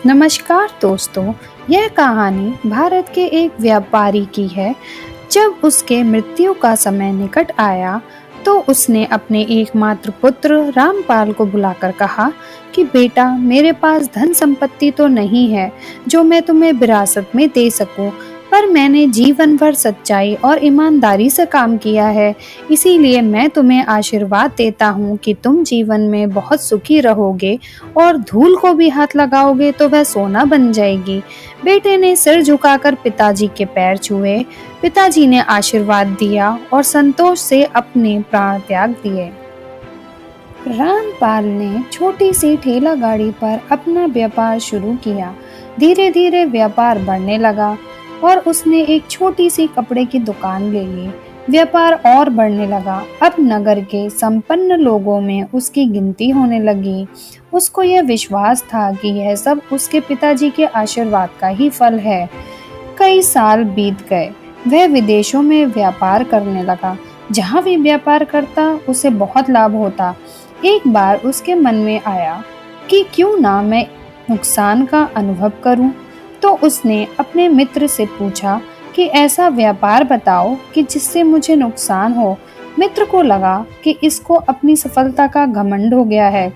नमस्कार दोस्तों, यह कहानी भारत के एक व्यापारी की है। जब उसके मृत्यु का समय निकट आया, तो उसने अपने एकमात्र पुत्र रामपाल को बुलाकर कहा कि बेटा, मेरे पास धन संपत्ति तो नहीं है जो मैं तुम्हें विरासत में दे सकूं, पर मैंने जीवन भर सच्चाई और ईमानदारी से काम किया है। इसीलिए मैं तुम्हें आशीर्वाद देता हूँ कि तुम जीवन में बहुत सुखी रहोगे और धूल को भी हाथ लगाओगे तो वह सोना बन जाएगी। बेटे ने सिर झुकाकर पिताजी के पैर छुए। पिताजी ने आशीर्वाद दिया और संतोष से अपने प्राण त्याग दिए। रामपाल ने छोटी सी ठेला गाड़ी पर अपना व्यापार शुरू किया। धीरे धीरे व्यापार बढ़ने लगा और उसने एक छोटी सी कपड़े की दुकान ले ली। व्यापार और बढ़ने लगा। अब नगर के संपन्न लोगों में उसकी गिनती होने लगी। उसको यह विश्वास था कि यह सब उसके पिताजी के आशीर्वाद का ही फल है। कई साल बीत गए। वह विदेशों में व्यापार करने लगा। जहाँ भी व्यापार करता उसे बहुत लाभ होता। एक बार उसके मन में आया कि क्यों ना मैं नुकसान का अनुभव करूं। तो उसने अपने मित्र से पूछा कि ऐसा व्यापार बताओ कि जिससे मुझे नुकसान हो। मित्र को लगा कि इसको अपनी सफलता का घमंड हो गया है।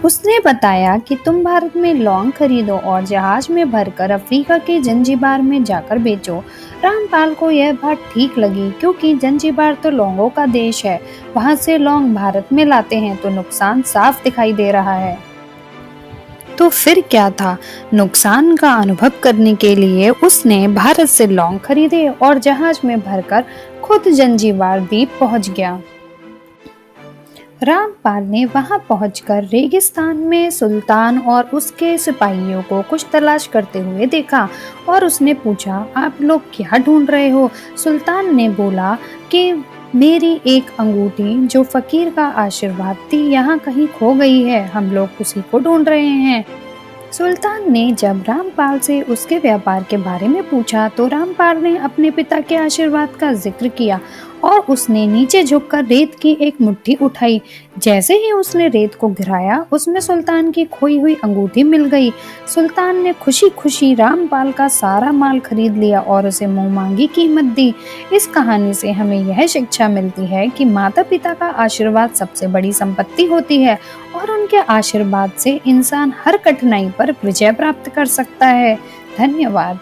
उसने बताया कि तुम भारत में लौंग खरीदो और जहाज में भरकर अफ्रीका के जंजीबार में जाकर बेचो। रामपाल को यह बात ठीक लगी, क्योंकि जंजीबार तो लौंगों का देश है। वहां से लौंग भारत में लाते हैं तो नुकसान साफ दिखाई दे रहा है। तो फिर क्या था, नुकसान का अनुभव करने के लिए उसने भारत से लौंग खरीदे और जहाज में भरकर खुद जंजीबार द्वीप पहुंच गया। रामपाल ने वहां पहुंचकर रेगिस्तान में सुल्तान और उसके सिपाहियों को कुछ तलाश करते हुए देखा और उसने पूछा, आप लोग क्या ढूंढ रहे हो? सुल्तान ने बोला कि मेरी एक अंगूठी जो फकीर का आशीर्वाद थी यहाँ कहीं खो गई है, हम लोग उसी को ढूंढ रहे हैं। सुल्तान ने जब रामपाल से उसके व्यापार के बारे में पूछा तो रामपाल ने अपने पिता के आशीर्वाद का जिक्र किया और उसने नीचे झुककर रेत की एक मुट्ठी उठाई। जैसे ही उसने रेत को गिराया, उसमें सुल्तान की खोई हुई अंगूठी मिल गई। सुल्तान ने खुशी खुशी रामपाल का सारा माल खरीद लिया और उसे मुंह मांगी कीमत दी। इस कहानी से हमें यह शिक्षा मिलती है कि माता पिता का आशीर्वाद सबसे बड़ी संपत्ति होती है और उनके आशीर्वाद से इंसान हर कठिनाई पर विजय प्राप्त कर सकता है। धन्यवाद।